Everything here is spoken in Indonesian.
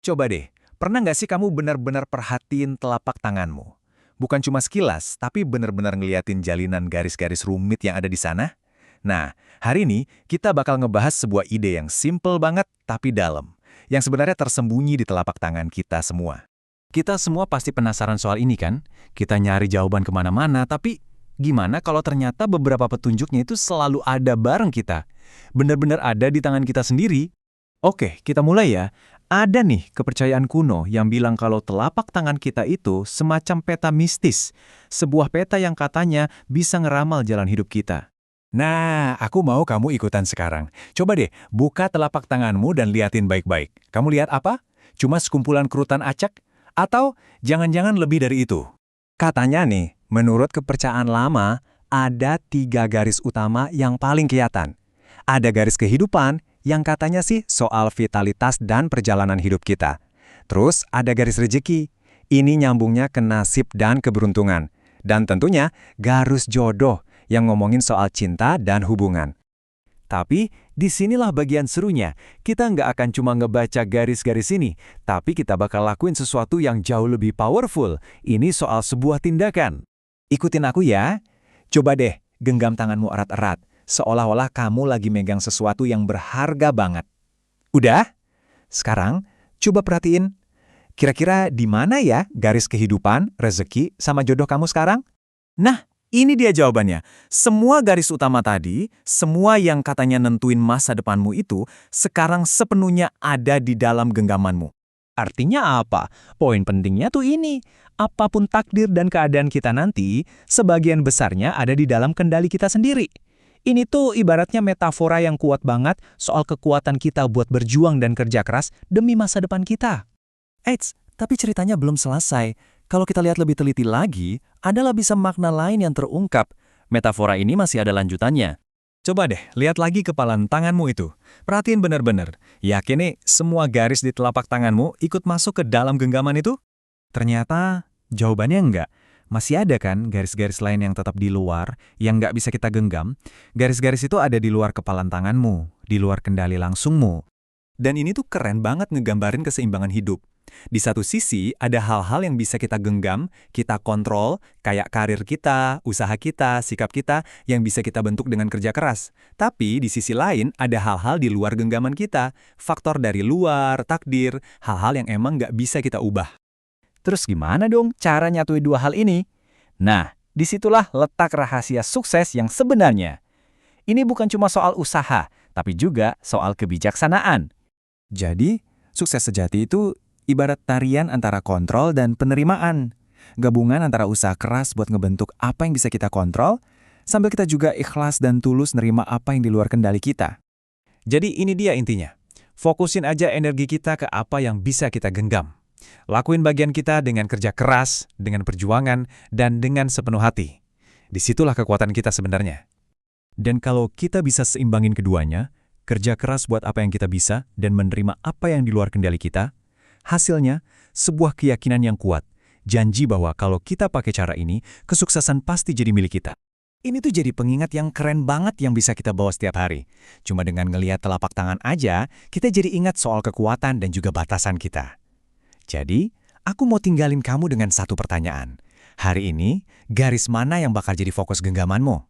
Coba deh, pernah nggak sih kamu benar-benar perhatiin telapak tanganmu? Bukan cuma sekilas, tapi benar-benar ngeliatin jalinan garis-garis rumit yang ada di sana? Nah, hari ini kita bakal ngebahas sebuah ide yang simple banget tapi dalam, yang sebenarnya tersembunyi di telapak tangan kita semua. Kita semua pasti penasaran soal ini kan? Kita nyari jawaban kemana-mana, tapi gimana kalau ternyata beberapa petunjuknya itu selalu ada bareng kita? Benar-benar ada di tangan kita sendiri? Oke, kita mulai ya. Ada nih kepercayaan kuno yang bilang kalau telapak tangan kita itu semacam peta mistis. Sebuah peta yang katanya bisa ngeramal jalan hidup kita. Nah, aku mau kamu ikutan sekarang. Coba deh, buka telapak tanganmu dan liatin baik-baik. Kamu lihat apa? Cuma sekumpulan kerutan acak? Atau jangan-jangan lebih dari itu? Katanya nih, menurut kepercayaan lama, ada 3 garis utama yang paling kelihatan. Ada garis kehidupan, yang katanya sih soal vitalitas dan perjalanan hidup kita. Terus ada garis rejeki. Ini nyambungnya ke nasib dan keberuntungan. Dan tentunya garis jodoh yang ngomongin soal cinta dan hubungan. Tapi disinilah bagian serunya. Kita nggak akan cuma ngebaca garis-garis ini, tapi kita bakal lakuin sesuatu yang jauh lebih powerful. Ini soal sebuah tindakan. Ikutin aku ya. Coba deh, genggam tanganmu erat-erat. Seolah-olah kamu lagi megang sesuatu yang berharga banget. Udah? Sekarang, coba perhatiin. Kira-kira di mana ya garis kehidupan, rezeki, sama jodoh kamu sekarang? Nah, ini dia jawabannya. Semua garis utama tadi, semua yang katanya nentuin masa depanmu itu, sekarang sepenuhnya ada di dalam genggamanmu. Artinya apa? Poin pentingnya tuh ini. Apapun takdir dan keadaan kita nanti, sebagian besarnya ada di dalam kendali kita sendiri. Ini tuh ibaratnya metafora yang kuat banget soal kekuatan kita buat berjuang dan kerja keras demi masa depan kita. Eits, tapi ceritanya belum selesai. Kalau kita lihat lebih teliti lagi, adalah bisa makna lain yang terungkap. Metafora ini masih ada lanjutannya. Coba deh, lihat lagi kepalan tanganmu itu. Perhatiin benar-benar. Yakin nih, semua garis di telapak tanganmu ikut masuk ke dalam genggaman itu? Ternyata, jawabannya enggak. Masih ada kan garis-garis lain yang tetap di luar, yang nggak bisa kita genggam. Garis-garis itu ada di luar kepalan tanganmu, di luar kendali langsungmu. Dan ini tuh keren banget ngegambarin keseimbangan hidup. Di satu sisi, ada hal-hal yang bisa kita genggam, kita kontrol, kayak karir kita, usaha kita, sikap kita, yang bisa kita bentuk dengan kerja keras. Tapi di sisi lain, ada hal-hal di luar genggaman kita, faktor dari luar, takdir, hal-hal yang emang nggak bisa kita ubah. Terus gimana dong cara nyatuin dua hal ini? Nah, disitulah letak rahasia sukses yang sebenarnya. Ini bukan cuma soal usaha, tapi juga soal kebijaksanaan. Jadi, sukses sejati itu ibarat tarian antara kontrol dan penerimaan. Gabungan antara usaha keras buat ngebentuk apa yang bisa kita kontrol, sambil kita juga ikhlas dan tulus nerima apa yang di luar kendali kita. Jadi ini dia intinya. Fokusin aja energi kita ke apa yang bisa kita genggam. Lakuin bagian kita dengan kerja keras, dengan perjuangan, dan dengan sepenuh hati. Disitulah kekuatan kita sebenarnya. Dan kalau kita bisa seimbangin keduanya, kerja keras buat apa yang kita bisa dan menerima apa yang di luar kendali kita, hasilnya sebuah keyakinan yang kuat, janji bahwa kalau kita pakai cara ini, kesuksesan pasti jadi milik kita. Ini tuh jadi pengingat yang keren banget yang bisa kita bawa setiap hari. Cuma dengan ngelihat telapak tangan aja, kita jadi ingat soal kekuatan dan juga batasan kita. Jadi, aku mau tinggalin kamu dengan satu pertanyaan. Hari ini, garis mana yang bakal jadi fokus genggamanmu?